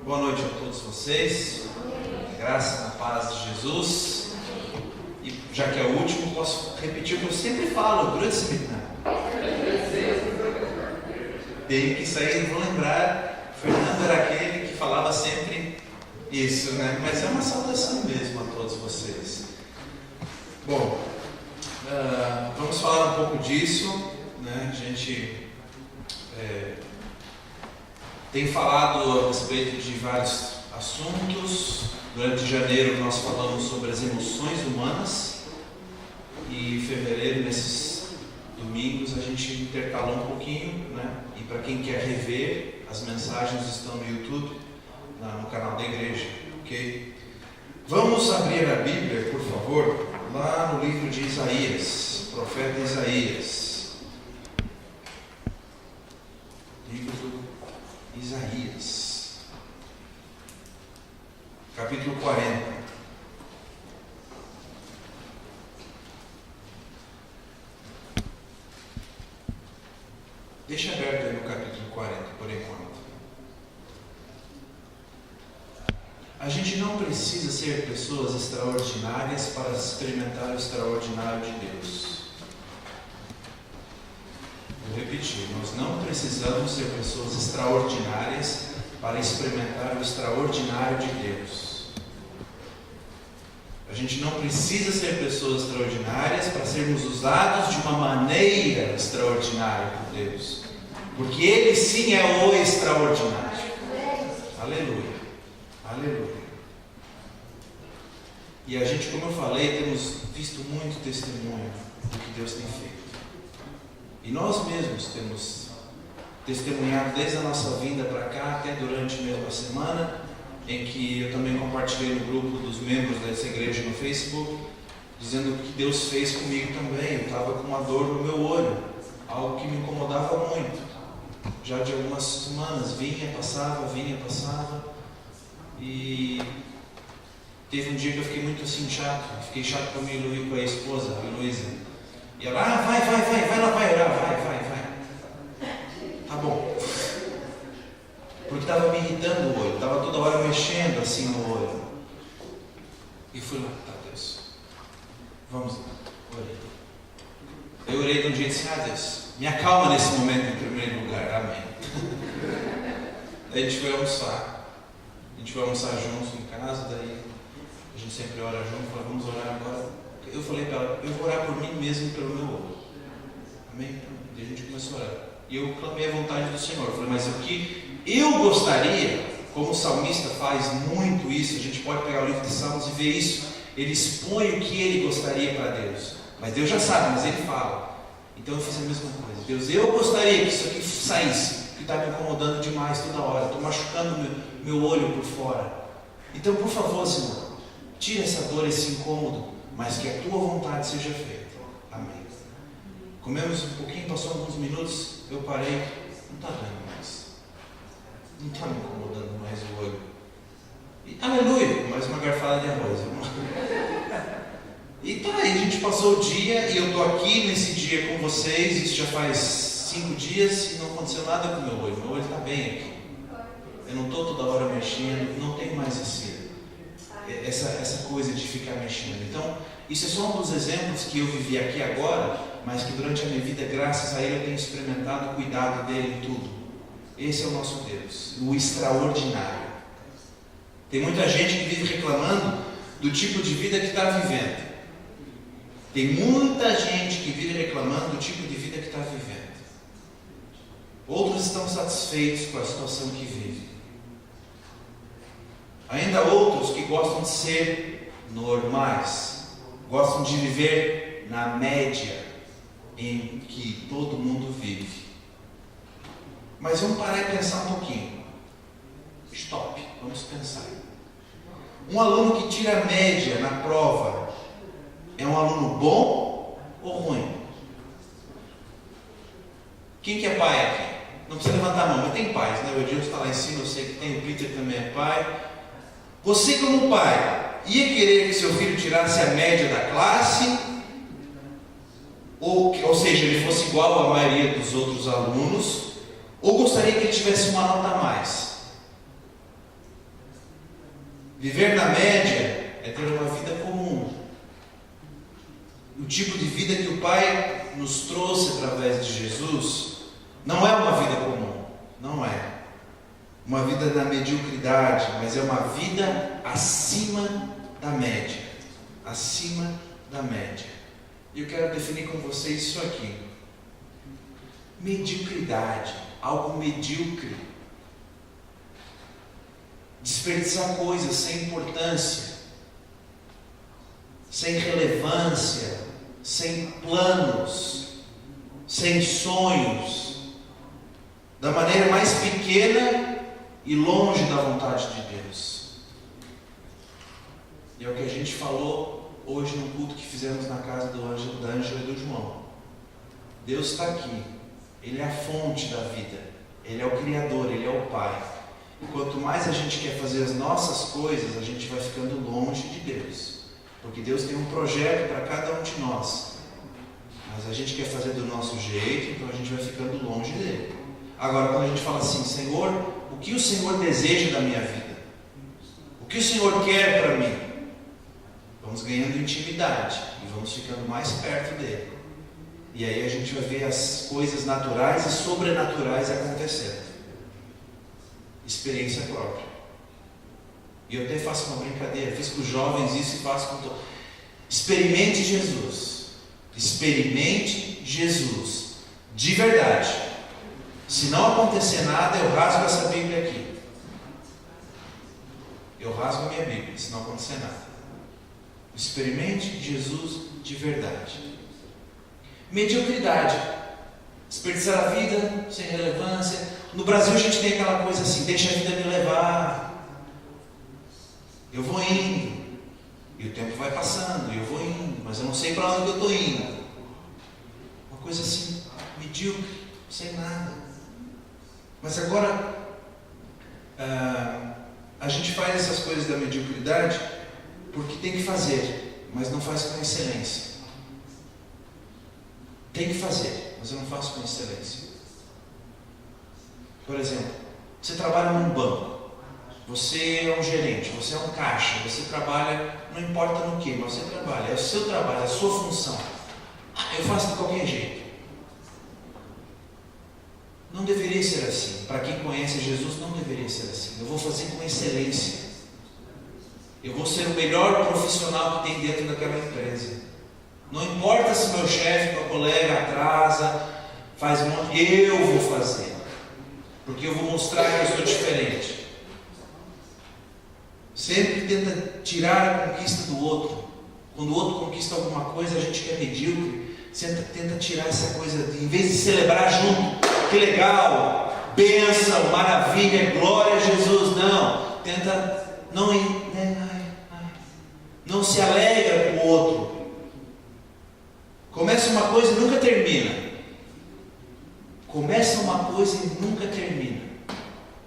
Boa noite a todos vocês. Graça na paz de Jesus. E já que é o último, posso repetir o que eu sempre falo durante esse seminário. Tem que sair, vou lembrar. Fernando era aquele que falava sempre isso, né? Mas é uma saudação mesmo a todos vocês. Bom, vamos falar um pouco disso, né? A gente tem falado a respeito de vários assuntos. Durante janeiro nós falamos sobre as emoções humanas e em fevereiro, nesses domingos, a gente intercalou um pouquinho, né? E para quem quer rever, as mensagens estão no YouTube, no canal da igreja, ok? Vamos abrir a Bíblia, por favor, lá no livro de Isaías, profeta Isaías. Livro do Isaías, capítulo 40. Deixa aberto aí no capítulo 40, por enquanto. A gente não precisa ser pessoas extraordinárias para experimentar o extraordinário de Deus. Vou repetir, nós não precisamos ser pessoas extraordinárias para experimentar o extraordinário de Deus. A gente não precisa ser pessoas extraordinárias para sermos usados de uma maneira extraordinária por Deus, porque Ele sim é o extraordinário. Aleluia, aleluia. E a gente, como eu falei, temos visto muito testemunho do que Deus tem feito. E nós mesmos temos testemunhado desde a nossa vinda para cá, até durante mesmo a semana, em que eu também compartilhei no grupo dos membros dessa igreja no Facebook, dizendo o que Deus fez comigo também. Eu estava com uma dor no meu olho, algo que me incomodava muito. Já de algumas semanas, vinha, passava, e teve um dia que eu fiquei muito assim chato, fiquei chato com a esposa, a Luísa. E ela, vai lá, vai orar, vai. Tá bom. Porque estava me irritando o olho, estava toda hora mexendo assim no olho. E fui lá, tá, Deus, vamos lá, orei. Eu orei de um jeito assim, Deus, me acalma nesse momento em primeiro lugar, amém. Daí a gente foi almoçar juntos em casa, daí a gente sempre ora junto, falou, vamos orar agora. Eu falei para ela, eu vou orar por mim mesmo e pelo meu olho. Amém? E a gente começou a orar. E eu clamei a vontade do Senhor. Eu falei, mas o que eu gostaria, como o salmista faz muito isso, a gente pode pegar o livro de Salmos e ver isso. Ele expõe o que ele gostaria para Deus. Mas Deus já sabe, mas ele fala. Então eu fiz a mesma coisa. Deus, eu gostaria que isso aqui saísse, que está me incomodando demais toda hora. Estou machucando meu olho por fora. Então, por favor, Senhor, tira essa dor, esse incômodo, mas que a tua vontade seja feita. Amém. Comemos um pouquinho, passou alguns minutos, eu parei, não está dando mais. Não está me incomodando mais o olho. E, aleluia, mais uma garfada de arroz. E tá aí, a gente passou o dia, e eu estou aqui nesse dia com vocês, isso já faz 5 dias, e não aconteceu nada com o meu olho. Meu olho está bem aqui. Eu não estou toda hora mexendo, não tenho mais essa coisa de ficar mexendo. Então, isso é só um dos exemplos que eu vivi aqui agora, mas que durante a minha vida, graças a Ele, eu tenho experimentado o cuidado dEle em tudo. Esse é o nosso Deus, o extraordinário. Tem muita gente que vive reclamando do tipo de vida que está vivendo. Tem muita gente que vive reclamando do tipo de vida que está vivendo. Outros estão satisfeitos com a situação que vivem. Ainda outros que gostam de ser normais, gostam de viver na média em que todo mundo vive. Mas vamos parar e pensar um pouquinho. Stop, vamos pensar. Um aluno que tira a média na prova é um aluno bom ou ruim? Quem que é pai aqui? Não precisa levantar a mão, mas tem pais, né? O Edilson está lá em cima, eu sei que tem, o Peter também é pai. Você, como pai, ia querer que seu filho tirasse a média da classe? Ou seja, ele fosse igual à maioria dos outros alunos? Ou gostaria que ele tivesse uma nota a mais? Viver na média é ter uma vida comum. O tipo de vida que o Pai nos trouxe através de Jesus não é uma vida comum. Não é uma vida na mediocridade, mas é uma vida acima da média. Acima da média. E eu quero definir com vocês isso aqui. Mediocridade, algo medíocre. Desperdiçar coisas sem importância, sem relevância, sem planos, sem sonhos, da maneira mais pequena e longe da vontade de Deus. E é o que a gente falou hoje no culto que fizemos na casa da Ângela e do João. Deus está aqui, Ele é a fonte da vida, Ele é o Criador, Ele é o Pai. E quanto mais a gente quer fazer as nossas coisas, a gente vai ficando longe de Deus. Porque Deus tem um projeto para cada um de nós. Mas a gente quer fazer do nosso jeito, então a gente vai ficando longe dele. Agora, quando a gente fala assim, Senhor, o que o Senhor deseja da minha vida? O que o Senhor quer para mim? Vamos ganhando intimidade e vamos ficando mais perto dele. E aí a gente vai ver as coisas naturais e sobrenaturais acontecendo. Experiência própria. E eu até faço uma brincadeira, fiz com os jovens isso e faço com todos. Experimente Jesus. Experimente Jesus. De verdade. Se não acontecer nada, eu rasgo essa Bíblia aqui. Eu rasgo a minha Bíblia, se não acontecer nada. Experimente Jesus de verdade. Mediocridade. Desperdiçar a vida sem relevância. No Brasil a gente tem aquela coisa assim, deixa a vida me levar. Eu vou indo. E o tempo vai passando, e eu vou indo, mas eu não sei para onde eu estou indo. Uma coisa assim, medíocre, sem nada. Mas agora, a gente faz essas coisas da mediocridade porque tem que fazer, mas não faz com excelência. Tem que fazer, mas eu não faço com excelência. Por exemplo, você trabalha num banco, você é um gerente, você é um caixa, você trabalha, não importa no que, mas você trabalha, é o seu trabalho, é a sua função. Eu faço de qualquer jeito. Não deveria ser assim. Para quem conhece Jesus, não deveria ser assim. Eu vou fazer com excelência. Eu vou ser o melhor profissional que tem dentro daquela empresa. Não importa se meu chefe, meu colega atrasa, faz um monte, eu vou fazer. Porque eu vou mostrar que eu sou diferente. Sempre tenta tirar a conquista do outro. Quando o outro conquista alguma coisa, a gente que é medíocre, tenta tirar essa coisa, em vez de celebrar junto, que legal, bênção, maravilha, glória a Jesus, não, tenta, não se alegra com o outro. Começa uma coisa e nunca termina. Começa uma coisa e nunca termina.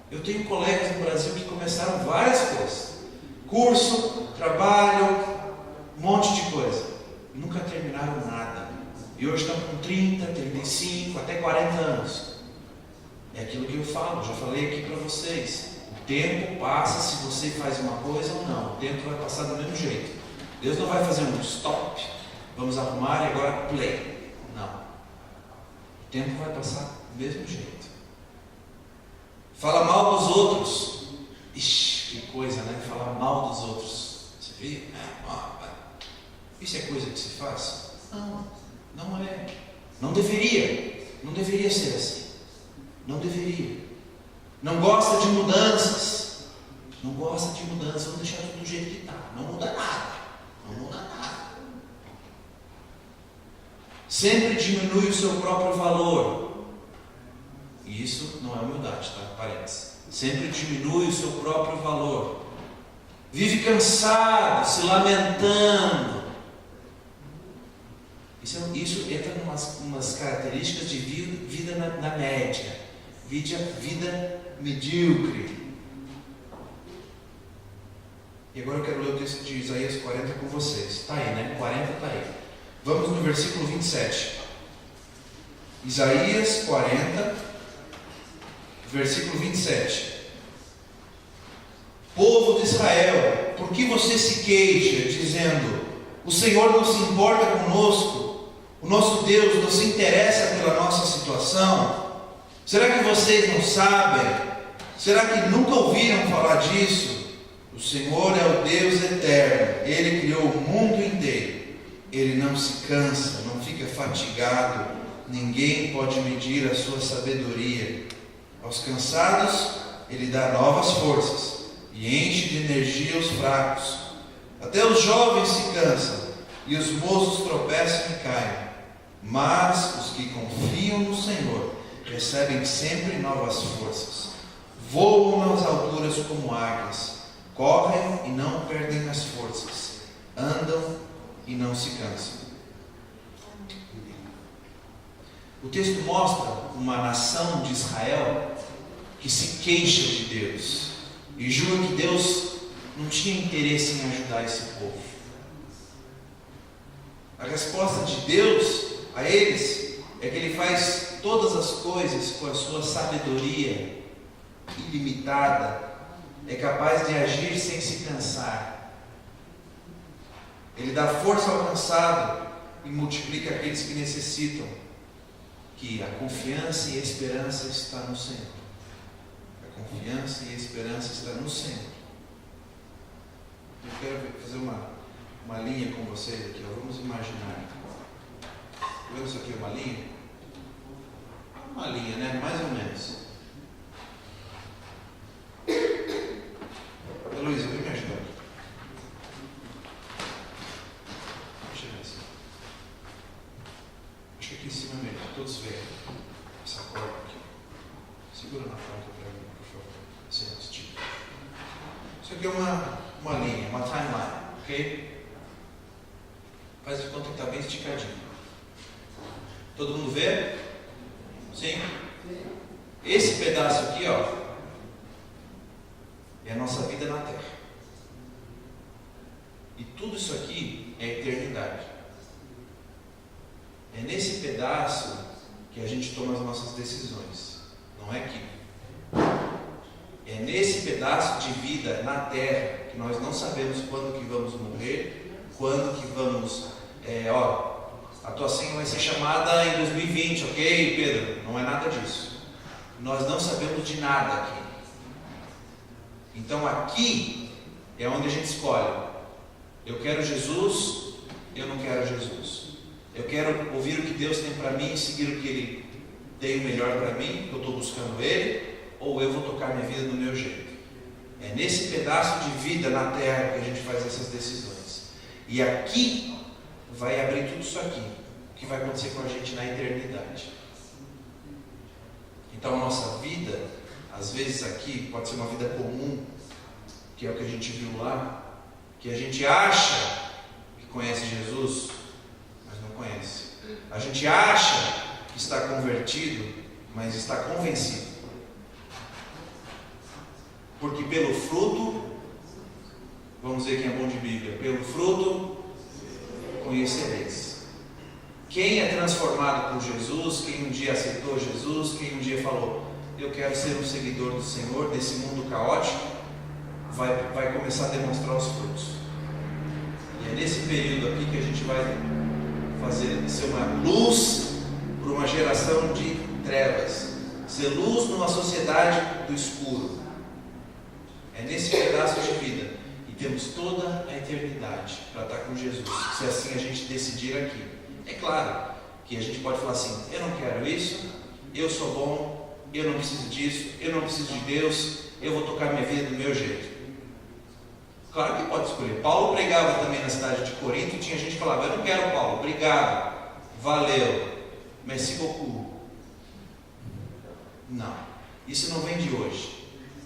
Eu tenho colegas no Brasil que começaram várias coisas. Curso, trabalho, um monte de coisa. Nunca terminaram nada. E hoje estão com 30, 35, até 40 anos. É aquilo que eu falo, já falei aqui para vocês. O tempo passa se você faz uma coisa ou não. O tempo vai passar do mesmo jeito. Deus não vai fazer um stop. Vamos arrumar e agora play. Não. O tempo vai passar do mesmo jeito. Fala mal dos outros. Ixi, que coisa, né? Falar mal dos outros. Você viu? Isso é coisa que se faz? Não, não é. Não deveria. Não deveria ser assim. Não deveria. Não gosta de mudanças. Não gosta de mudanças. Vamos deixar tudo do jeito que está. Não muda nada. Não muda nada. Sempre diminui o seu próprio valor. E isso não é humildade, tá? Parece. Sempre diminui o seu próprio valor. Vive cansado, se lamentando. Isso entra em umas características de vida na média. Vida medíocre. E agora eu quero ler o texto de Isaías 40 com vocês. Está aí, né? 40 está aí. Vamos no versículo 27. Isaías 40, versículo 27. Povo de Israel, por que você se queixa, dizendo: o Senhor não se importa conosco, o nosso Deus não se interessa pela nossa situação? Será que vocês não sabem? Será que nunca ouviram falar disso? O Senhor é o Deus eterno, Ele criou o mundo inteiro. Ele não se cansa, não fica fatigado, ninguém pode medir a sua sabedoria. Aos cansados, Ele dá novas forças e enche de energia os fracos. Até os jovens se cansam e os moços tropeçam e caem. Mas os que confiam no Senhor recebem sempre novas forças. Voam nas alturas como águias, correm e não perdem as forças, andam e não se cansam. O texto mostra uma nação de Israel que se queixa de Deus e julga que Deus não tinha interesse em ajudar esse povo. A resposta de Deus a eles é que Ele faz todas as coisas com a sua sabedoria ilimitada, é capaz de agir sem se cansar. Ele dá força ao cansado e multiplica aqueles que necessitam. Que a confiança e a esperança está no Senhor. A confiança e a esperança está no Senhor. Eu quero fazer uma linha com vocês aqui. Vamos imaginar. Vemos isso aqui, uma linha? Uma linha, né? Mais ou menos. Luísa, vem me ajudar aqui. Deixa eu ver assim. Acho que aqui em cima mesmo. Todos veem essa corda aqui. Segura na ponta para mim, por favor. Assim, estica. Isso aqui é uma linha, uma timeline, ok? Faz de conta que está bem esticadinho. Todo mundo vê? Sim? Esse pedaço aqui, ó, é a nossa vida na Terra. E tudo isso aqui é a eternidade. É nesse pedaço que a gente toma as nossas decisões. Não é aqui. É nesse pedaço de vida na Terra que nós não sabemos quando que vamos morrer, quando que vamos... a tua senha vai ser chamada em 2020, ok, Pedro? Não é nada disso. Nós não sabemos de nada aqui. Então aqui é onde a gente escolhe. Eu quero Jesus, eu não quero Jesus. Eu quero ouvir o que Deus tem para mim, seguir o que Ele tem o melhor para mim, que eu estou buscando Ele, ou eu vou tocar minha vida do meu jeito. É nesse pedaço de vida na Terra que a gente faz essas decisões. E aqui vai abrir tudo isso aqui, o que vai acontecer com a gente na eternidade. Então a nossa vida, às vezes aqui, pode ser uma vida comum, que é o que a gente viu lá, que a gente acha que conhece Jesus, mas não conhece. A gente acha que está convertido, mas está convencido. Porque pelo fruto, vamos ver quem é bom de Bíblia, pelo fruto conhecereis. Quem é transformado por Jesus, quem um dia aceitou Jesus, quem um dia falou, eu quero ser um seguidor do Senhor, desse mundo caótico, vai começar a demonstrar os frutos. E é nesse período aqui que a gente vai fazer ser uma luz para uma geração de trevas, ser luz numa sociedade do escuro. É nesse pedaço de vida. E temos toda a eternidade para estar com Jesus, se assim a gente decidir aqui. É claro que a gente pode falar assim, eu não quero isso, eu sou bom, eu não preciso disso, eu não preciso de Deus, eu vou tocar minha vida do meu jeito. Claro que pode escolher. Paulo pregava também na cidade de Corinto e tinha gente que falava, eu não quero Paulo, obrigado, valeu, merci beaucoup. Não, isso não vem de hoje.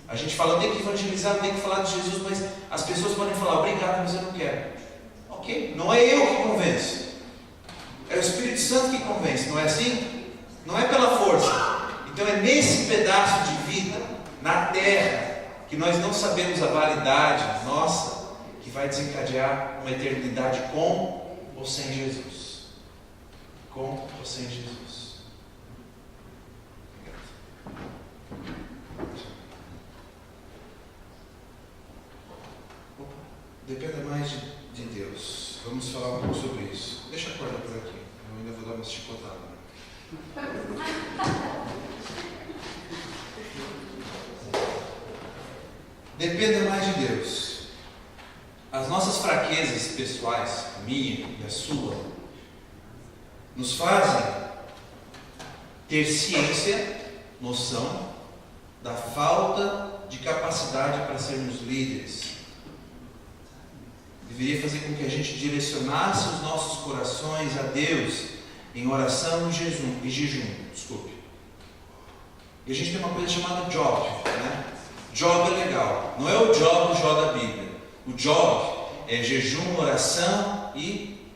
A gente fala, tem que evangelizar, tem que falar de Jesus, mas as pessoas podem falar, obrigado, mas eu não quero. Ok, não é eu que convenço, é o Espírito Santo que convence, não é assim? Não é pela força. Então é nesse pedaço de vida, na terra, que nós não sabemos a validade nossa, que vai desencadear uma eternidade com ou sem Jesus. Com ou sem Jesus. Opa. Dependa mais de Deus. Vamos falar um pouco sobre isso. Deixa a corda por aqui. Eu ainda vou dar uma chicotada. Dependa mais de Deus. As nossas fraquezas pessoais, a minha e a sua, nos fazem ter ciência, noção da falta de capacidade para sermos líderes. Deveria fazer com que a gente direcionasse os nossos corações a Deus em oração e jejum. E a gente tem uma coisa chamada job, né? Job é legal. Não é o job do Jó da Bíblia. O job é jejum, oração e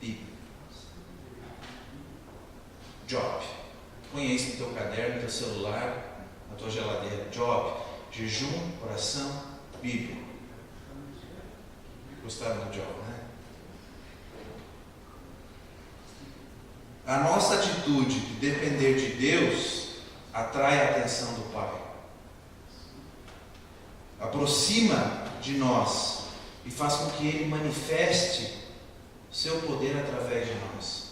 Bíblia. Job. Põe isso no teu caderno, no teu celular, na tua geladeira. Job. Jejum, oração, Bíblia. Gostaram do job, né? A nossa atitude de depender de Deus atrai a atenção do Pai. Aproxima de nós e faz com que Ele manifeste o seu poder através de nós.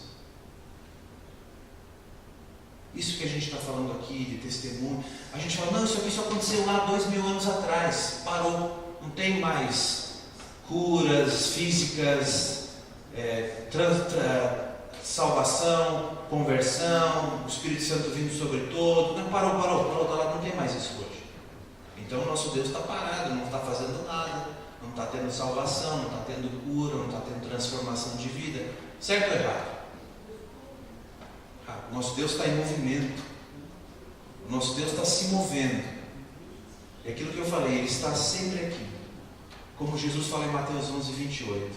Isso que a gente está falando aqui de testemunho, a gente fala, não, isso aqui só aconteceu lá 2000 anos atrás, parou, não tem mais curas físicas, salvação, conversão, o Espírito Santo vindo sobre todo. Não, parou, não tem mais isso hoje. Então o nosso Deus está parado, não está fazendo nada, não está tendo salvação, não está tendo cura, não está tendo transformação de vida. Certo ou errado? O nosso Deus está em movimento. O nosso Deus está se movendo. É aquilo que eu falei, Ele está sempre aqui. Como Jesus fala em Mateus 11:28.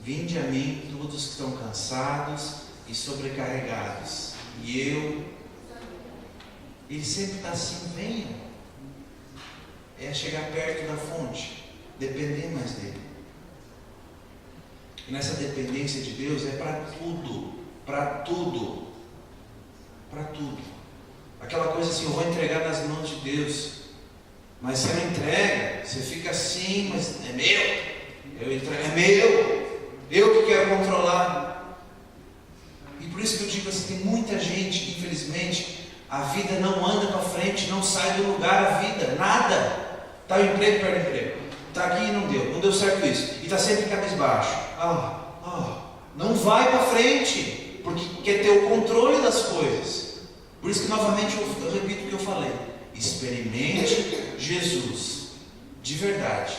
Vinde a mim todos que estão cansados e sobrecarregados. E Ele sempre está assim, venham. É chegar perto da fonte, depender mais dele. E nessa dependência de Deus é para tudo, para tudo, para tudo. Aquela coisa assim, eu vou entregar nas mãos de Deus, mas você não entrega, você fica assim, mas é meu, eu entrego, é meu, eu que quero controlar. E por isso que eu digo assim, tem muita gente, infelizmente, a vida não anda para frente, não sai do lugar a vida, nada. Está o emprego, perde o emprego. Está aqui e não deu certo isso. E está sempre cabisbaixo. Não vai para frente, porque quer ter o controle das coisas. Por isso que novamente eu repito o que eu falei. Experimente Jesus. De verdade.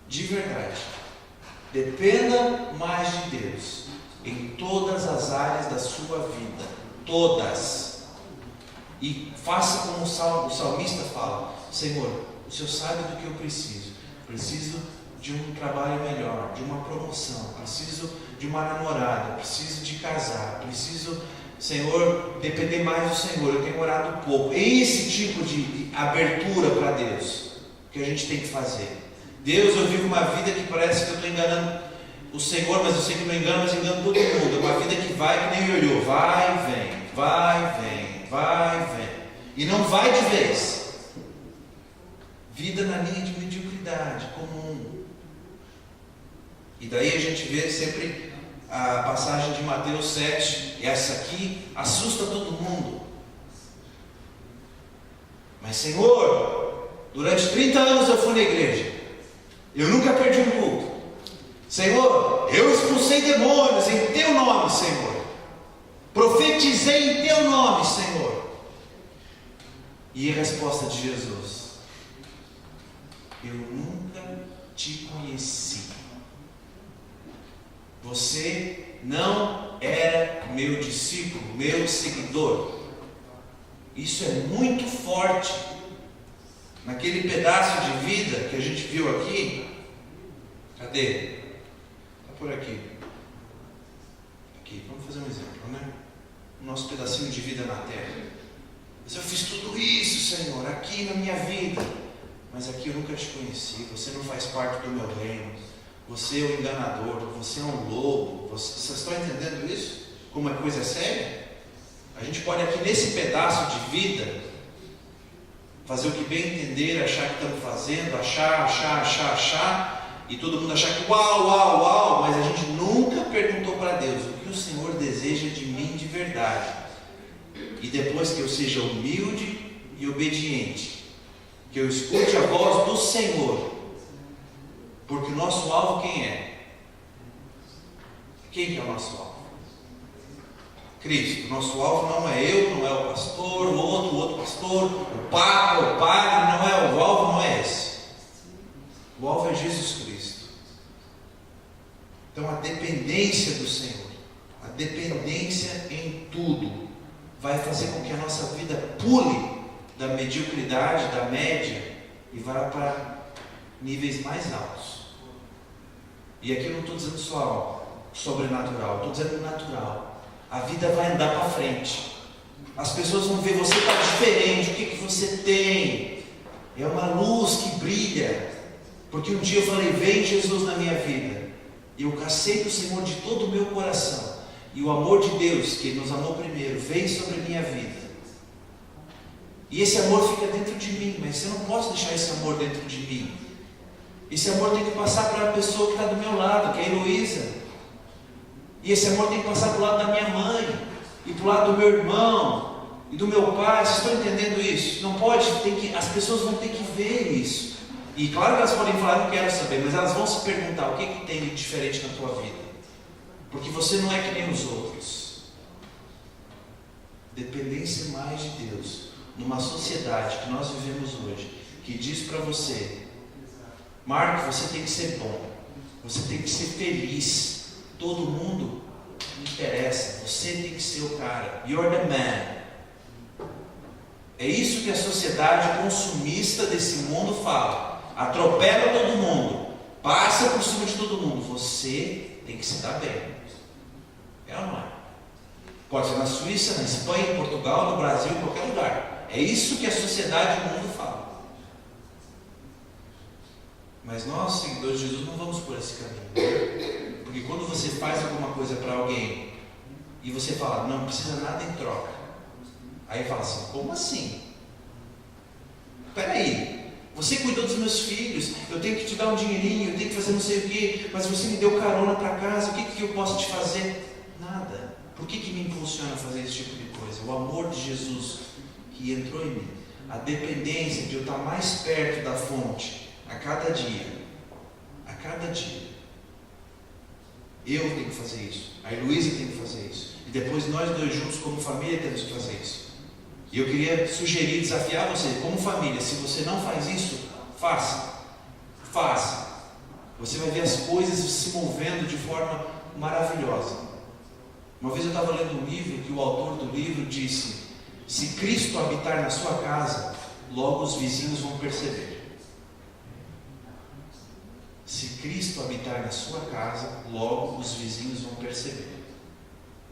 De verdade. Dependa mais de Deus. Em todas as áreas da sua vida. Todas. E faça como o salmista fala. Senhor, o Senhor sabe do que eu preciso. Preciso de um trabalho melhor, de uma promoção, preciso de uma namorada, preciso de casar, preciso, Senhor, depender mais do Senhor. Eu tenho orado pouco. Esse tipo de abertura para Deus que a gente tem que fazer. Deus, eu vivo uma vida que parece que eu estou enganando o Senhor, mas eu sei que não engano, mas engano todo mundo. É uma vida que vai que nem ioiô, vai e vem, vai, vem, vai, vem. E não vai de vez. Vida na linha de mediocridade, comum. E daí a gente vê sempre a passagem de Mateus 7, e essa aqui assusta todo mundo. Mas Senhor, durante 30 anos eu fui na igreja, eu nunca perdi um culto. Senhor, eu expulsei demônios em Teu nome, Senhor. Profetizei em Teu nome, Senhor. E a resposta de Jesus: eu nunca te conheci. Você não era meu discípulo, meu seguidor. Isso é muito forte. Naquele pedaço de vida que a gente viu aqui. Cadê? Está por aqui. Aqui, vamos fazer um exemplo, né? O nosso pedacinho de vida na terra. Mas eu fiz tudo isso, Senhor, aqui na minha vida. Mas aqui eu nunca te conheci, você não faz parte do meu reino, você é um enganador, você é um lobo. Vocês estão entendendo isso? Como é coisa séria? A gente pode aqui nesse pedaço de vida fazer o que bem entender, achar que estamos fazendo, achar, e todo mundo achar que uau, mas a gente nunca perguntou para Deus o que o Senhor deseja de mim de verdade. E depois que eu seja humilde e obediente, que eu escute a voz do Senhor, porque o nosso alvo quem é? Quem que é o nosso alvo? Cristo. O nosso alvo não é eu, não é o pastor, o outro pastor, o papa, o padre, não é o alvo, não é esse. O alvo é Jesus Cristo. Então a dependência do Senhor, a dependência em tudo, vai fazer com que a nossa vida pule da mediocridade, da média, e vá para níveis mais altos. E aqui eu não estou dizendo só sobrenatural, estou dizendo natural. A vida vai andar para frente. As pessoas vão ver, você está diferente, o que você tem? É uma luz que brilha. Porque um dia eu falei, vem Jesus na minha vida. E eu aceito o Senhor de todo o meu coração. E o amor de Deus, que nos amou primeiro, vem sobre a minha vida. E esse amor fica dentro de mim, mas eu não posso deixar esse amor dentro de mim. Esse amor tem que passar para a pessoa que está do meu lado, que é a Heloísa. E esse amor tem que passar para o lado da minha mãe, e para o lado do meu irmão, e do meu pai. Vocês estão entendendo isso? Não pode, as pessoas vão ter que ver isso. E claro que elas podem falar, não quero saber, mas elas vão se perguntar, o que tem de diferente na tua vida? Porque você não é que nem os outros. Dependência mais de Deus. Numa sociedade que nós vivemos hoje, que diz para você, Marco, você tem que ser bom, você tem que ser feliz, todo mundo interessa, você tem que ser o cara, you're the man. É isso que a sociedade consumista desse mundo fala. Atropela todo mundo, passa por cima de todo mundo, você tem que se dar bem. É ou não é? Pode ser na Suíça, na Espanha, em Portugal, no Brasil, em qualquer lugar. É isso que a sociedade e o mundo fala. Mas nós, seguidores de Jesus, não vamos por esse caminho. Porque quando você faz alguma coisa para alguém e você fala, não precisa nada em troca, aí fala assim, como assim? Peraí, você cuidou dos meus filhos, eu tenho que te dar um dinheirinho, eu tenho que fazer não sei o que, mas você me deu carona para casa, o que eu posso te fazer? Nada. Por que me impulsiona a fazer esse tipo de coisa? O amor de Jesus que entrou em mim, a dependência de eu estar mais perto da fonte a cada dia, eu tenho que fazer isso, a Heloísa tem que fazer isso, e depois nós dois juntos como família temos que fazer isso. E eu queria sugerir, desafiar você como família, se você não faz isso, faça. Você vai ver as coisas se movendo de forma maravilhosa. Uma vez eu estava lendo um livro que o autor do livro disse, se Cristo habitar na sua casa, logo os vizinhos vão perceber. Se Cristo habitar na sua casa, logo os vizinhos vão perceber.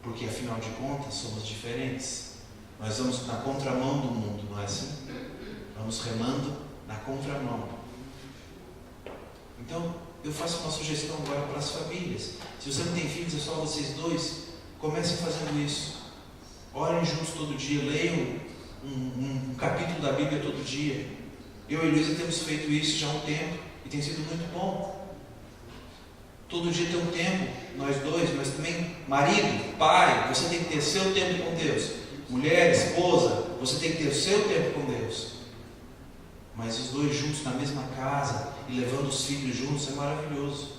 Porque afinal de contas somos diferentes. Nós vamos na contramão do mundo, não é assim? Vamos remando na contramão. Então, eu faço uma sugestão agora para as famílias. Se você não tem filhos, é só vocês dois. Comecem fazendo isso. Orem juntos todo dia. Leiam um capítulo da Bíblia todo dia. Eu e Luísa temos feito isso já há um tempo. E tem sido muito bom. Todo dia tem um tempo. Nós dois, mas também marido, pai. Você tem que ter seu tempo com Deus. Mulher, esposa. Você tem que ter o seu tempo com Deus. Mas os dois juntos na mesma casa. E levando os filhos juntos é maravilhoso.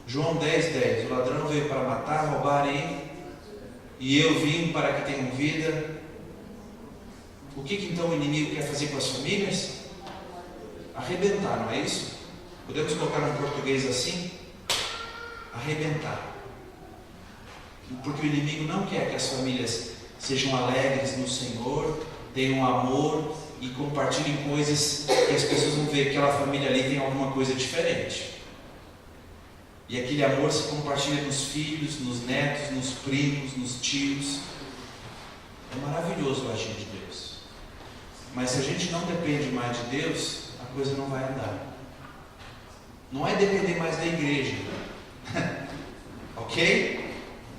João 10:10, o ladrão veio para matar, roubar e eu vim para que tenham vida. O que então o inimigo quer fazer com as famílias? Arrebentar, não é isso? Podemos colocar no português assim? Arrebentar. Porque o inimigo não quer que as famílias sejam alegres no Senhor, tenham amor e compartilhem coisas que as pessoas vão ver que aquela família ali tem alguma coisa diferente. E aquele amor se compartilha nos filhos, nos netos, nos primos, nos tios. É maravilhoso o agir de Deus. Mas se a gente não depende mais de Deus, a coisa não vai andar. Não é depender mais da igreja. Ok?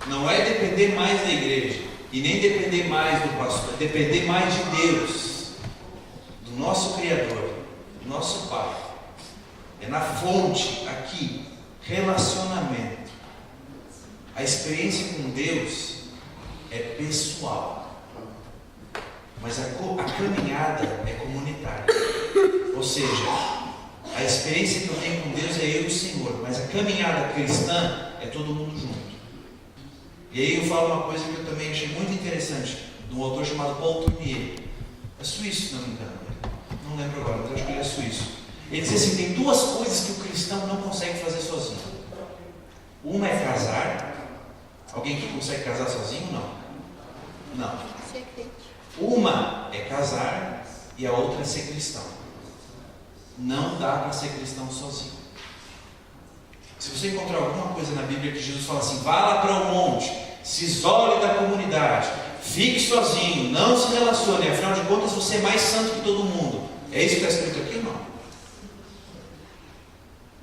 Não é depender mais da igreja. E nem depender mais do pastor. É depender mais de Deus. Do o nosso Criador, o nosso Pai, é na fonte aqui, relacionamento. A experiência com Deus é pessoal, mas a caminhada é comunitária. Ou seja, a experiência que eu tenho com Deus é eu e o Senhor, mas a caminhada cristã é todo mundo junto. E aí eu falo uma coisa que eu também achei muito interessante, de um autor chamado Paul Tournier. É suíço, se não me engano. Não lembro agora, mas acho que ele é suíço. Ele diz assim, tem duas coisas que o cristão não consegue fazer sozinho. Uma é casar. Alguém que consegue casar sozinho? Não. Uma é casar e a outra é ser cristão. Não dá para ser cristão sozinho. Se você encontrar alguma coisa na Bíblia que Jesus fala assim, vá lá para o monte, se isole da comunidade, fique sozinho, não se relacione, afinal de contas você é mais santo que todo mundo. É isso que está escrito aqui ou não?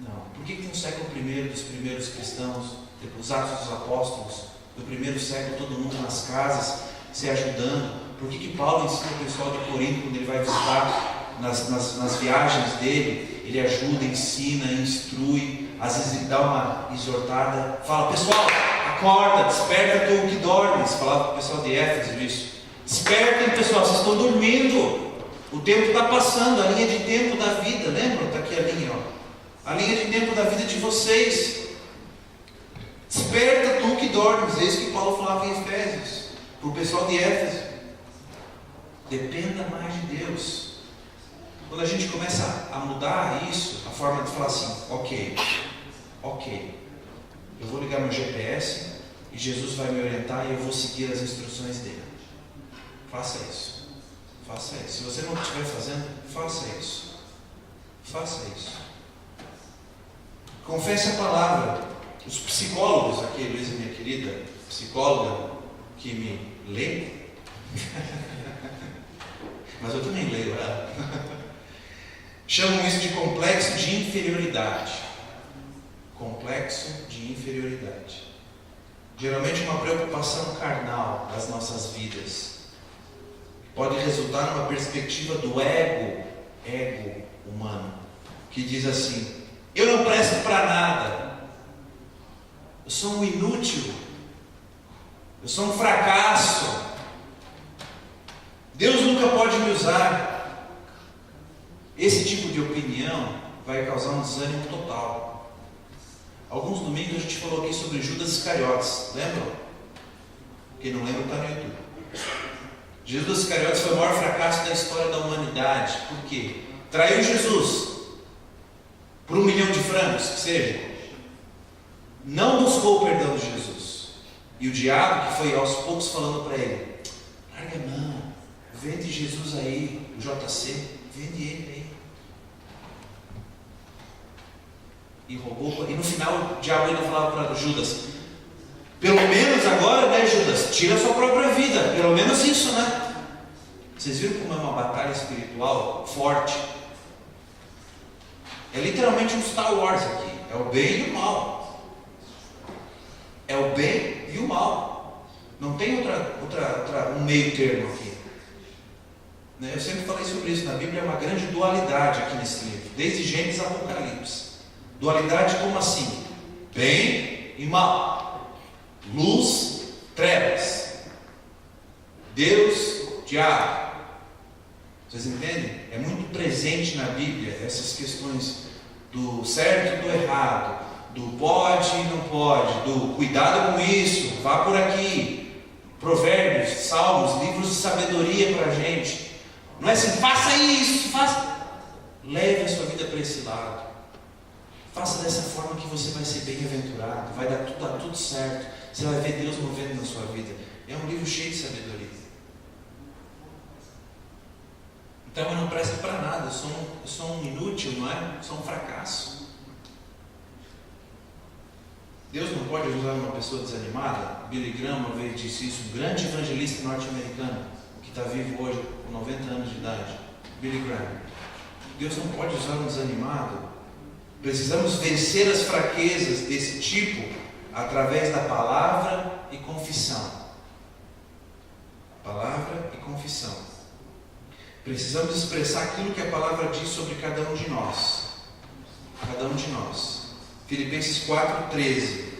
Não. Por que no século I dos primeiros cristãos, os Atos dos Apóstolos, do primeiro século, todo mundo nas casas, se ajudando? Por que Paulo ensina o pessoal de Corinto, quando ele vai visitar nas viagens dele, ele ajuda, ensina, instrui, às vezes ele dá uma exortada, fala, pessoal, acorda, desperta tu que dormes, falava para o pessoal de Éfeso isso, despertem pessoal, vocês estão dormindo, o tempo está passando, a linha de tempo da vida, lembram? Está aqui a linha, ó. A linha de tempo da vida de vocês, desperta tu que dormes, é isso que Paulo falava em Efésios, para o pessoal de Éfeso, dependa mais de Deus. Quando a gente começa a mudar isso, a forma de falar assim, ok, eu vou ligar meu GPS e Jesus vai me orientar e eu vou seguir as instruções dele. Faça isso. Se você não estiver fazendo, faça isso. Confesse a palavra. Os psicólogos, aqui, Luísa, minha querida psicóloga, que me lê, mas eu também leio ela, chamam isso de complexo de inferioridade. Geralmente uma preocupação carnal das nossas vidas. Pode resultar numa perspectiva do ego humano, que diz assim, eu não presto para nada, eu sou um inútil, eu sou um fracasso, Deus nunca pode me usar. Esse tipo de opinião vai causar um desânimo total. Alguns domingos a gente falou aqui sobre Judas Iscariotes, lembram? Quem não lembra está no YouTube. Judas Iscariotes foi o maior fracasso da história da humanidade. Por quê? Traiu Jesus por 1 milhão de francos, que seja. Não buscou o perdão de Jesus. E o diabo, que foi aos poucos falando para ele, larga a mão, vende Jesus aí, o JC, vende ele aí. E roubou, e no final o diabo ainda falava para Judas, pelo menos agora, né, Judas, tira a sua própria vida, pelo menos isso, né? Vocês viram como é uma batalha espiritual forte? É literalmente um Star Wars aqui, é o bem e o mal. É o bem e o mal. Não tem um meio termo aqui. Eu sempre falei sobre isso, na Bíblia é uma grande dualidade aqui nesse livro, desde Gênesis a Apocalipse. Dualidade como assim? Bem e mal. Luz, trevas. Deus, diabo. Vocês entendem? É muito presente na Bíblia essas questões do certo e do errado, do pode e não pode, do cuidado com isso, vá por aqui. Provérbios, salmos, livros de sabedoria para a gente. Não é assim, faça isso, faça. Leve a sua vida para esse lado. Faça dessa forma que você vai ser bem-aventurado, vai dar tudo certo. Você vai ver Deus movendo na sua vida. É um livro cheio de sabedoria. Então eu não presto para nada, eu sou um inútil, não é? Eu sou um fracasso. Deus não pode usar uma pessoa desanimada? Billy Graham uma vez disse isso, um grande evangelista norte-americano, que está vivo hoje, com 90 anos de idade. Billy Graham. Deus não pode usar um desanimado. Precisamos vencer as fraquezas desse tipo através da palavra e confissão. Palavra e confissão. Precisamos expressar aquilo que a palavra diz sobre cada um de nós. Cada um de nós. Filipenses 4:13.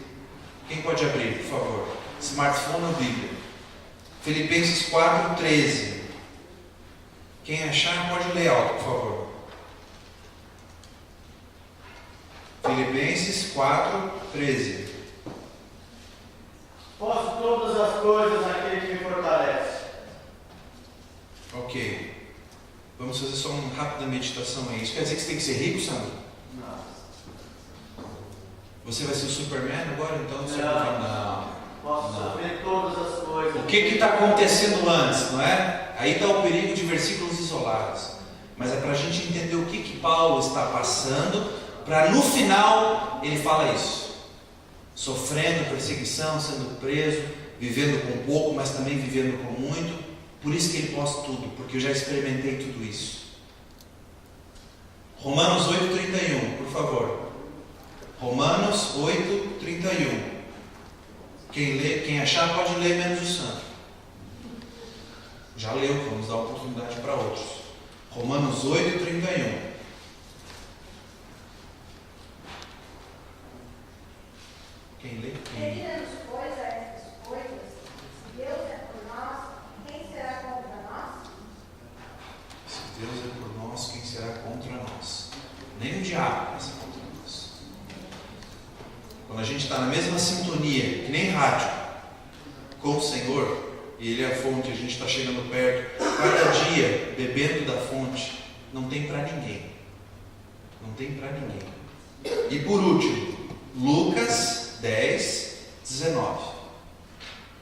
Quem pode abrir, por favor? Smartphone ou Bíblia? Filipenses 4:13. Quem achar pode ler alto, por favor. Filipenses 4:13. Posso todas as coisas naquele que me fortalece. Ok. Vamos fazer só uma rápida meditação aí. Isso quer dizer que você tem que ser rico, Sandro? Não. Você vai ser o Superman agora, então? Não. Posso saber todas as coisas. O que está acontecendo antes, não é? Aí está o perigo de versículos isolados. Mas é para a gente entender o que Paulo está passando, para no final ele fala isso. Sofrendo perseguição, sendo preso, vivendo com pouco, mas também vivendo com muito. Por isso que ele posta tudo, porque eu já experimentei tudo isso. Romanos 8:31, por favor. Romanos 8:31. Quem achar pode ler menos o santo. Já leu, vamos dar oportunidade para outros. Romanos 8:31. Quem lê? Devidas pois a estas coisas, se Deus é por nós, quem será contra nós? Se Deus é por nós, quem será contra nós? Nem o diabo vai ser contra nós. Quando a gente está na mesma sintonia, que nem rádio, com o Senhor, e Ele é a fonte, a gente está chegando perto, cada dia, bebendo da fonte, não tem para ninguém. Não tem para ninguém. E por último, Lucas 10:19.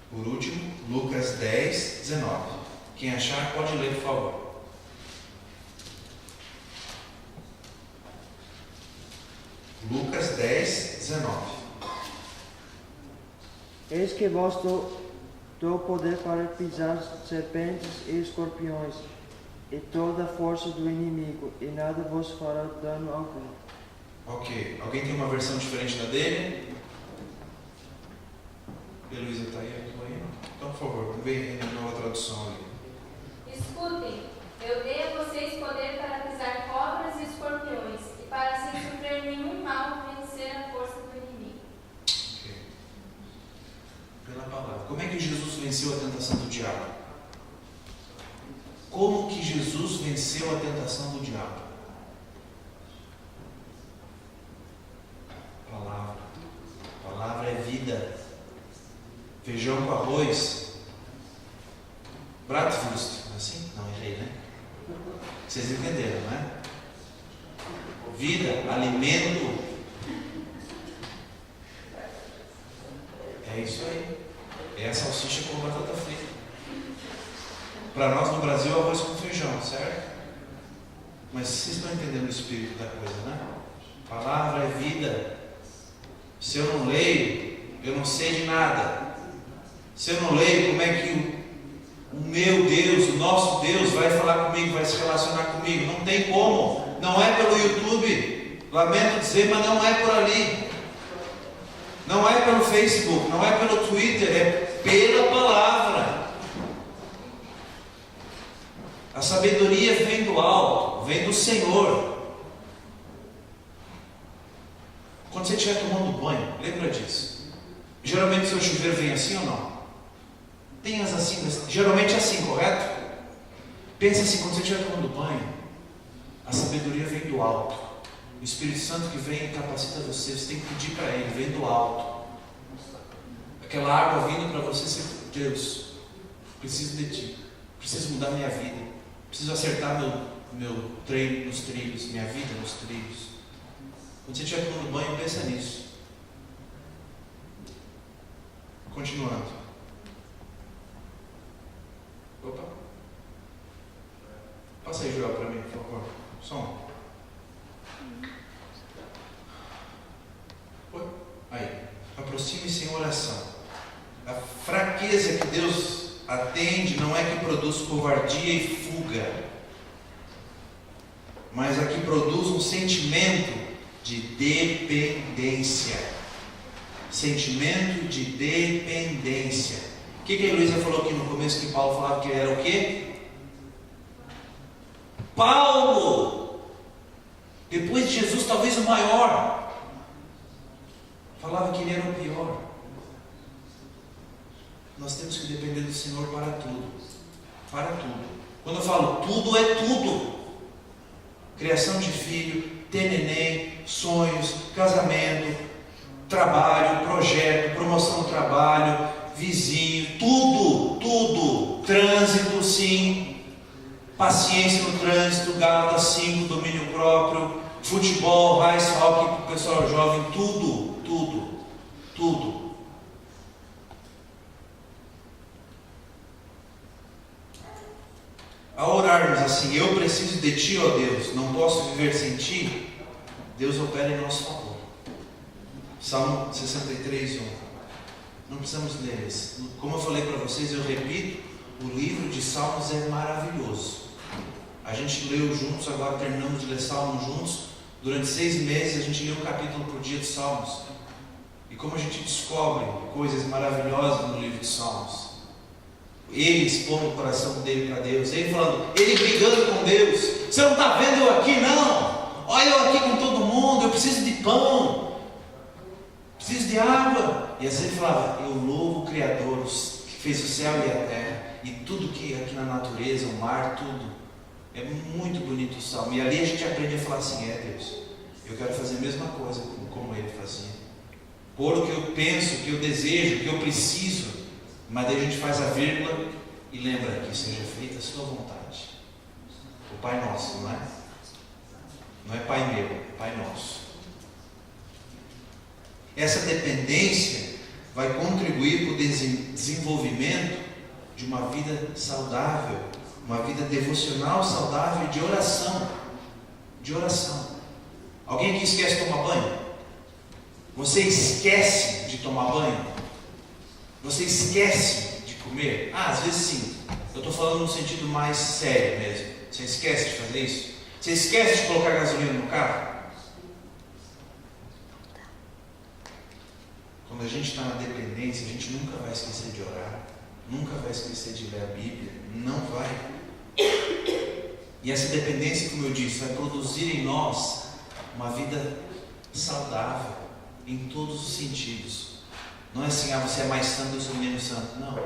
Por último, Lucas 10:19. Quem achar pode ler, por favor. Lucas 10:19. Eis que vos dou poder para pisar serpentes e escorpiões e toda a força do inimigo, e nada vos fará dano algum. Ok. Alguém tem uma versão diferente da dele? Heloísa está aí? Então, por favor, vem na nova tradução ali. Escutem, eu dei a vocês poder para pisar cobras e escorpiões, e para sem sofrer nenhum mal vencer a força do inimigo. Ok. Pela palavra. Como é que Jesus venceu a tentação do diabo? Como que Jesus venceu a tentação do diabo? Palavra. Palavra é vida. Feijão com arroz. Bratwurst. Não é assim? Não, errei, né? Vocês entenderam, né? Vida, alimento. É isso aí. É a salsicha com batata frita. Para nós no Brasil, arroz com feijão, certo? Mas vocês estão entendendo o espírito da coisa, né? Palavra é vida. Se eu não leio, eu não sei de nada. Se eu não leio, como é que o meu Deus, o nosso Deus vai falar comigo, vai se relacionar comigo? Não tem como. Não é pelo YouTube. Lamento dizer, mas não é por ali. Não é pelo Facebook, não é pelo Twitter, é pela palavra. A sabedoria vem do alto, vem do Senhor. Quando você estiver tomando banho, lembra disso. Geralmente o seu chuveiro vem assim ou não? Tem as assim, geralmente é assim, correto? Pensa assim, quando você estiver tomando banho, a sabedoria vem do alto. O Espírito Santo que vem e capacita você, você tem que pedir para Ele, vem do alto. Aquela água vindo para você, você, Deus, preciso de Ti, preciso mudar minha vida, preciso acertar meu treino nos trilhos, minha vida nos trilhos. Quando você estiver tomando banho, pensa nisso. Continuando. Opa. Passa aí, Joel, para mim, por favor. Som. Oi? Aí. Aproxime-se em oração. A fraqueza que Deus atende não é que produz covardia e fuga, mas a que produz um sentimento de dependência. Sentimento de dependência. O que a Heloísa falou aqui no começo, que Paulo falava que ele era o quê? Paulo, depois de Jesus, talvez o maior, falava que ele era o pior. Nós temos que depender do Senhor para tudo. Para tudo. Quando eu falo tudo, é tudo. Criação de filho, ter neném, sonhos, casamento, trabalho, projeto, promoção do trabalho, vizinho, tudo, tudo. Trânsito, sim. Paciência no trânsito, Gálatas 5, domínio próprio, futebol, ice hockey para o pessoal jovem, tudo, tudo, tudo. Ao orarmos assim, eu preciso de Ti, ó Deus, não posso viver sem Ti, Deus opera em nosso favor. Salmo 63, 1. Não precisamos ler esse. Como eu falei para vocês, eu repito, o livro de Salmos é maravilhoso. A gente leu juntos, agora terminamos de ler Salmos juntos. Durante 6 meses a gente lê um capítulo por dia de Salmos. E como a gente descobre coisas maravilhosas no livro de Salmos. Ele expondo o coração dele para Deus, ele falando, ele brigando com Deus. Você não está vendo eu aqui não? Olha eu aqui com todo mundo, eu preciso de pão, preciso de água. E assim ele falava, eu louvo o Criador que fez o céu e a terra e tudo que aqui na natureza, o mar, tudo. É muito bonito o salmo. E ali a gente aprende a falar assim, Deus, eu quero fazer a mesma coisa como ele fazia. Pôr o que eu penso, o que eu desejo, o que eu preciso. Mas daí a gente faz a vírgula e lembra que seja feita a sua vontade. O Pai Nosso, não é? Não é Pai meu, é Pai Nosso. Essa dependência vai contribuir para o desenvolvimento de uma vida saudável, uma vida devocional saudável de oração. De oração. Alguém aqui esquece de tomar banho? Você esquece de tomar banho? Você esquece de comer? Às vezes sim. Eu estou falando no sentido mais sério mesmo. Você esquece de fazer isso? Você esquece de colocar gasolina no carro? Quando a gente está na dependência, a gente nunca vai esquecer de orar. Nunca vai esquecer de ler a Bíblia. Não vai. E essa dependência, como eu disse, vai produzir em nós uma vida saudável em todos os sentidos. Não é assim, você é mais santo, eu sou menos santo. Não.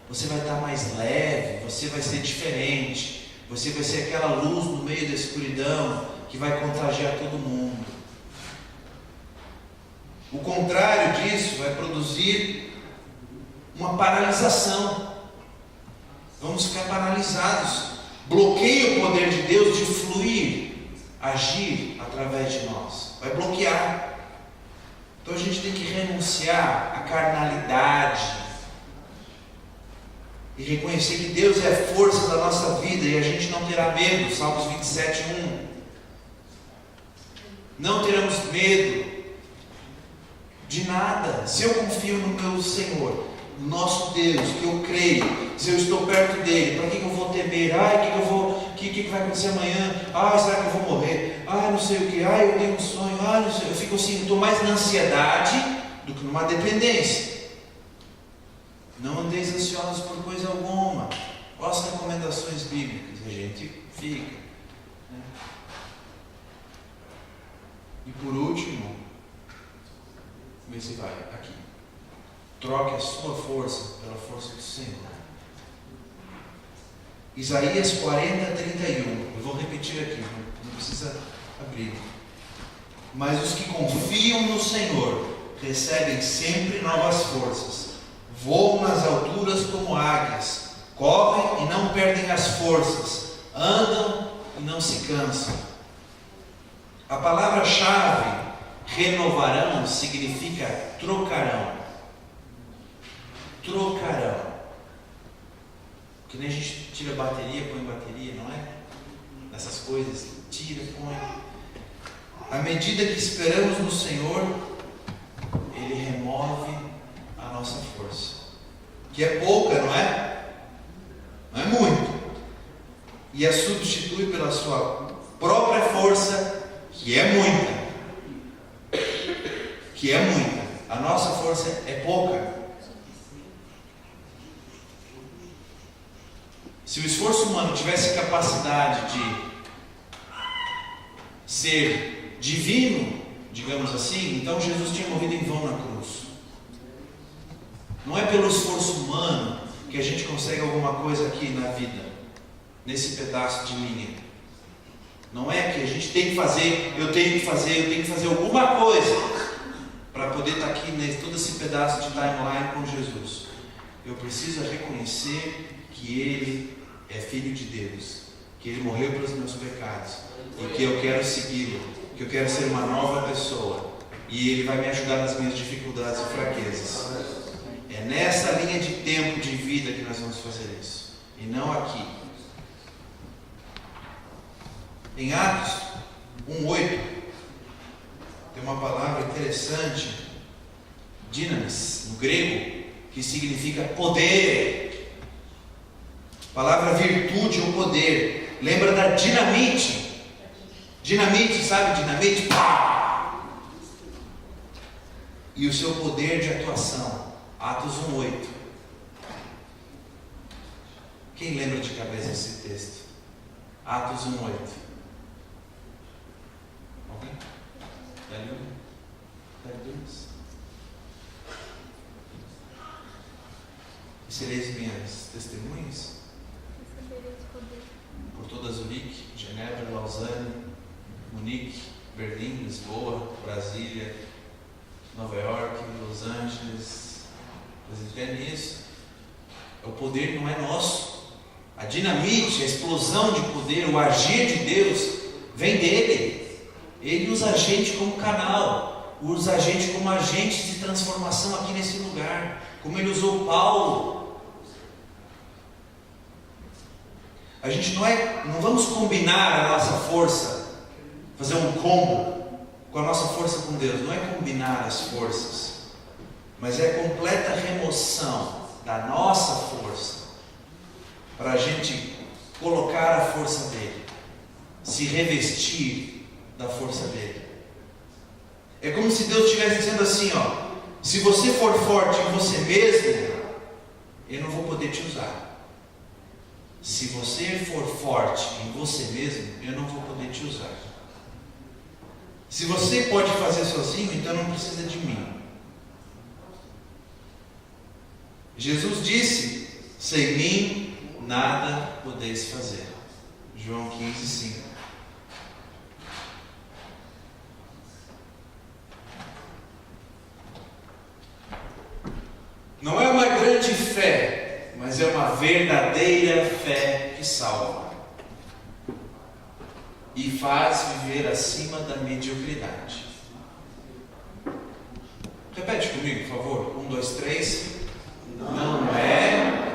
Você vai estar mais leve, você vai ser diferente, você vai ser aquela luz no meio da escuridão que vai contagiar todo mundo. O contrário disso vai produzir uma paralisação. Vamos ficar paralisados. Bloqueia o poder de Deus de fluir, agir através de nós. Vai bloquear. Então a gente tem que renunciar à carnalidade e reconhecer que Deus é a força da nossa vida e a gente não terá medo. Salmos 27, 1. Não teremos medo de nada. Se eu confio no meu Senhor, no nosso Deus, que eu creio, se eu estou perto dele, para que eu vou temer? O que vai acontecer amanhã? Será que eu vou morrer? Não sei o que. Eu tenho um sonho. Não sei. Eu fico assim, estou mais na ansiedade do que numa dependência. Não andeis ansiosos por coisa alguma. Olha as recomendações bíblicas. A gente fica. E por último, vê se vai aqui. Troque a sua força pela força do Senhor. Isaías 40, 31. Eu vou repetir aqui, não precisa abrir. Mas os que confiam no Senhor recebem sempre novas forças. Voam nas alturas como águias. Correm e não perdem as forças. Andam e não se cansam. A palavra-chave renovarão significa trocarão. Trocarão. Que nem a gente tira bateria, põe bateria, não é? Nessas coisas, tira, põe. À medida que esperamos no Senhor, Ele remove a nossa força. Que é pouca, não é? Não é muito. E a substitui pela sua própria força, que é muita. Que é muita. A nossa força é pouca. Se o esforço humano tivesse capacidade de ser divino, digamos assim, então Jesus tinha morrido em vão na cruz. Não é pelo esforço humano que a gente consegue alguma coisa aqui na vida, nesse pedaço de linha. Não é que a gente tem que fazer, eu tenho que fazer alguma coisa para poder estar aqui nesse todo esse pedaço de timeline com Jesus. Eu preciso reconhecer que Ele é Filho de Deus, que Ele morreu pelos meus pecados e que eu quero segui-lo, que eu quero ser uma nova pessoa e Ele vai me ajudar nas minhas dificuldades e fraquezas. É nessa linha de tempo de vida que nós vamos fazer isso, e não aqui. Em Atos 1:8 tem uma palavra interessante, dynamis, no grego, que significa poder. Palavra virtude ou poder. Lembra da dinamite? Dinamite, sabe? Dinamite, pá! E o seu poder de atuação. Atos 1:8. Quem lembra de cabeça esse texto? Atos 1:8. Alguém? E sereis minhas testemunhas por toda Zurique, Genebra, Lausanne, Munique, Berlim, Lisboa, Brasília, Nova York, Los Angeles. Vocês entendem isso? O poder não é nosso. A dinamite, a explosão de poder, o agir de Deus vem dele. Ele usa a gente como canal, usa a gente como agentes de transformação aqui nesse lugar, como Ele usou Paulo. A gente não vamos combinar a nossa força, fazer um combo com a nossa força com Deus. Não é combinar as forças, mas é completa remoção da nossa força para a gente colocar a força dele, se revestir da força dele. É como se Deus estivesse dizendo assim, ó: se você for forte em você mesmo, eu não vou poder te usar. Se você for forte em você mesmo, eu não vou poder te usar. Se você pode fazer sozinho, então não precisa de mim. Jesus disse: sem mim nada podeis fazer. João 15:5. Não é uma grande fé, mas é uma verdadeira fé que salva e faz viver acima da mediocridade. Repete comigo, por favor. 1, 2, 3. Não é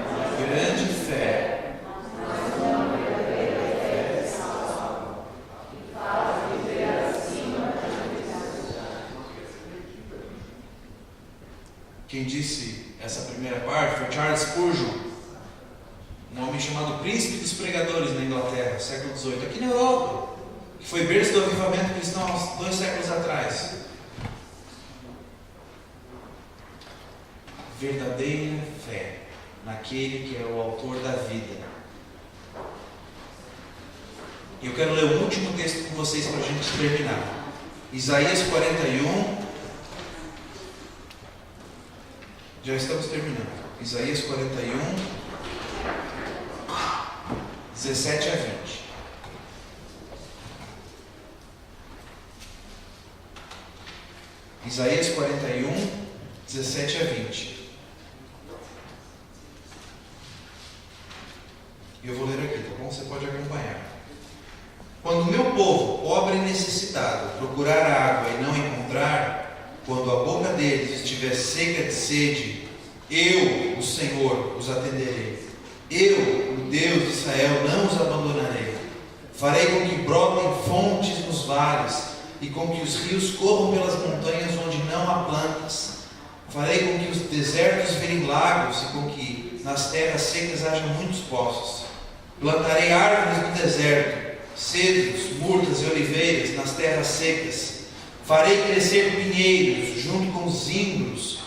uma grande fé, mas é uma verdadeira fé que salva e faz viver acima da mediocridade. Quem disse essa primeira parte foi Charles Spurgeon, um homem chamado Príncipe dos Pregadores na Inglaterra, século XVIII, aqui na Europa, que foi berço do avivamento cristão há 2 séculos atrás. Verdadeira fé naquele que é o autor da vida. E eu quero ler o último texto com vocês para a gente terminar. Isaías 41. Já estamos terminando. Isaías 41, 17 a 20. Isaías 41, 17 a 20. Eu vou ler aqui, tá bom? Você pode acompanhar. Quando o meu povo, pobre e necessitado, procurar água e não encontrar, quando a boca deles estiver seca de sede, eu, o Senhor, os atenderei. Eu, o Deus de Israel, não os abandonarei. Farei com que brotem fontes nos vales e com que os rios corram pelas montanhas onde não há plantas. Farei com que os desertos virem lagos e com que nas terras secas haja muitos poços. Plantarei árvores no deserto, cedros, murtas e oliveiras nas terras secas. Farei crescer pinheiros junto com os zimbros.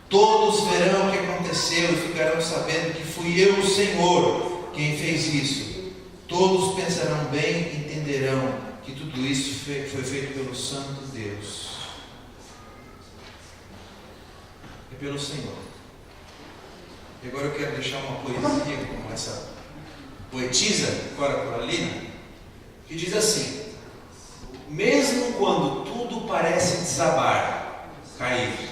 Todos verão o que aconteceu e ficarão sabendo que fui eu, o Senhor, quem fez isso. Todos pensarão bem e entenderão que tudo isso foi feito pelo Santo Deus. É pelo Senhor. E agora eu quero deixar uma poesia com essa poetisa, Cora Coralina, que diz assim: mesmo quando tudo parece desabar, cair,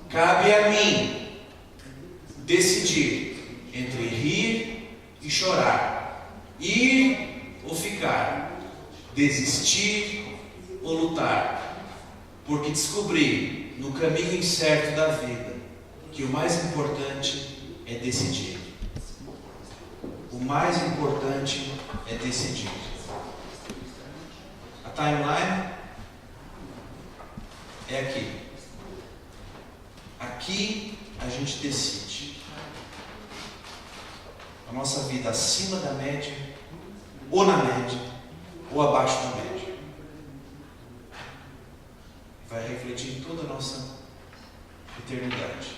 cabe a mim decidir entre rir e chorar, ir ou ficar, desistir ou lutar, porque descobri no caminho incerto da vida que o mais importante é decidir. O mais importante é decidir. A timeline é aqui. Aqui a gente decide. A nossa vida acima da média, ou na média, ou abaixo da média. Vai refletir em toda a nossa eternidade.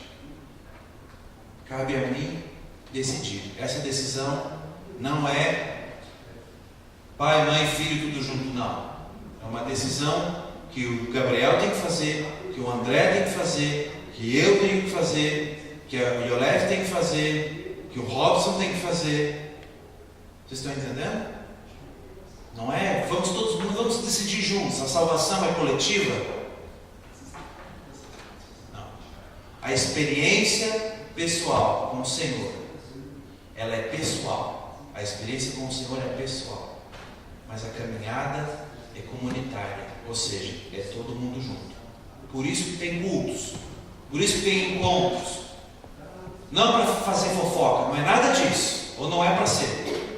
Cabe a mim decidir. Essa decisão não é pai, mãe, filho, tudo junto, não. É uma decisão que o Gabriel tem que fazer, que o André tem que fazer, que eu tenho que fazer, que a Yolete tem que fazer, que o Robson tem que fazer. Vocês estão entendendo? Não é? Vamos decidir juntos. A salvação é coletiva? Não. A experiência pessoal com o Senhor, ela é pessoal. A experiência com o Senhor é pessoal. Mas a caminhada é comunitária. Ou seja, é todo mundo junto. Por isso que tem cultos. Por isso que tem encontros. Não para fazer fofoca, não é nada disso. Ou não é para ser.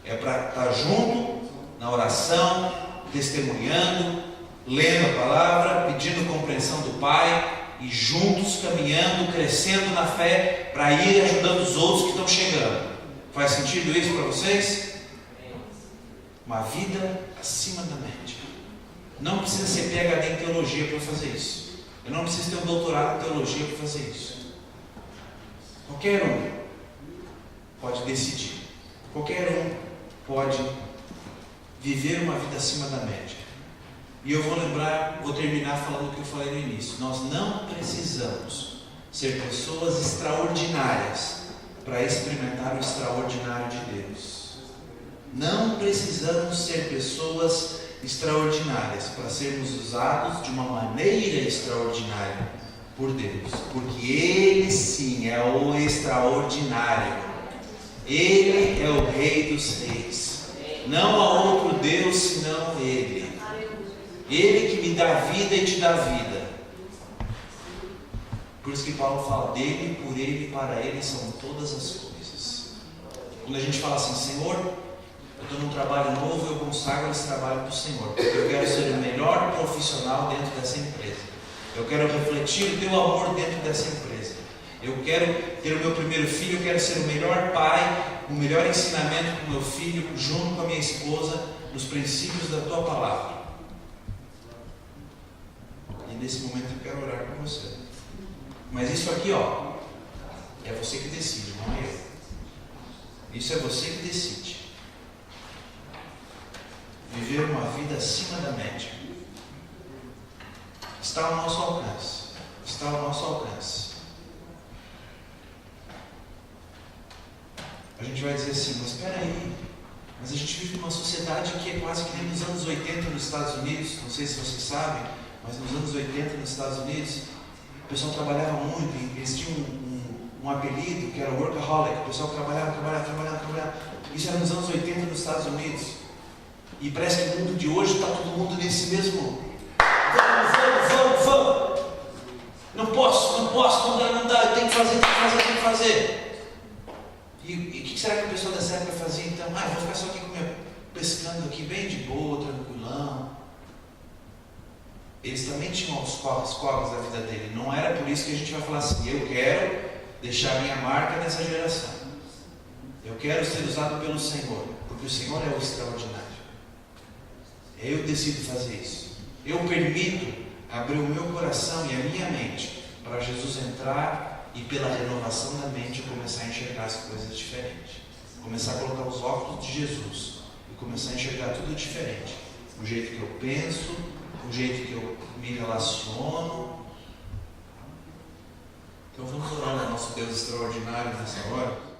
É para estar junto na oração, testemunhando, lendo a palavra, pedindo compreensão do Pai e juntos caminhando, crescendo na fé para ir ajudando os outros que estão chegando. Faz sentido isso para vocês? Uma vida acima da média. Não precisa ser PhD em teologia para fazer isso. Eu não preciso ter um doutorado em teologia para fazer isso. Qualquer um pode decidir. Qualquer um pode viver uma vida acima da média. E eu vou terminar falando o que eu falei no início. Nós não precisamos ser pessoas extraordinárias para experimentar o extraordinário de Deus. Não precisamos ser pessoas extraordinárias para sermos usados de uma maneira extraordinária por Deus. Porque Ele sim é o extraordinário. Ele é o Rei dos Reis. Não há outro Deus senão Ele. Ele que me dá vida e te dá vida. Por isso que Paulo fala dele, por ele e para ele são todas as coisas. Quando a gente fala assim, Senhor, eu estou num trabalho novo, eu consagro esse trabalho para o Senhor, porque eu quero ser o melhor profissional dentro dessa empresa. Eu quero refletir o teu amor dentro dessa empresa. Eu quero ter o meu primeiro filho, eu quero ser o melhor pai, o melhor ensinamento para o meu filho, junto com a minha esposa, nos princípios da tua palavra. E nesse momento eu quero orar com você. Mas isso aqui, é você que decide, não é eu. Isso é você que decide. Viver uma vida acima da média. Está ao nosso alcance. Está ao nosso alcance. A gente vai dizer assim, mas espera aí, mas a gente vive numa sociedade que é quase que nem nos anos 80 nos Estados Unidos, não sei se vocês sabem, mas nos anos 80 nos Estados Unidos, o pessoal trabalhava muito, eles tinham um apelido que era workaholic, o pessoal trabalhava. Isso era nos anos 80 nos Estados Unidos. E parece que no mundo de hoje está todo mundo nesse mesmo. Vamos. Não posso, não dá, eu tenho que fazer. E o que será que o pessoal dessa época fazia então? Eu vou ficar só aqui pescando aqui bem de boa, tranquilão. Eles também tinham os corres da vida dele. Não era por isso que a gente vai falar assim, eu quero deixar minha marca nessa geração. Eu quero ser usado pelo Senhor, porque o Senhor é o extraordinário. Eu decido fazer isso. Eu permito abrir o meu coração e a minha mente para Jesus entrar e pela renovação da mente eu começar a enxergar as coisas diferentes. Começar a colocar os óculos de Jesus. e começar a enxergar tudo diferente. O jeito que eu penso, o jeito que eu me relaciono. Então vamos orar ao nosso Deus extraordinário nessa hora.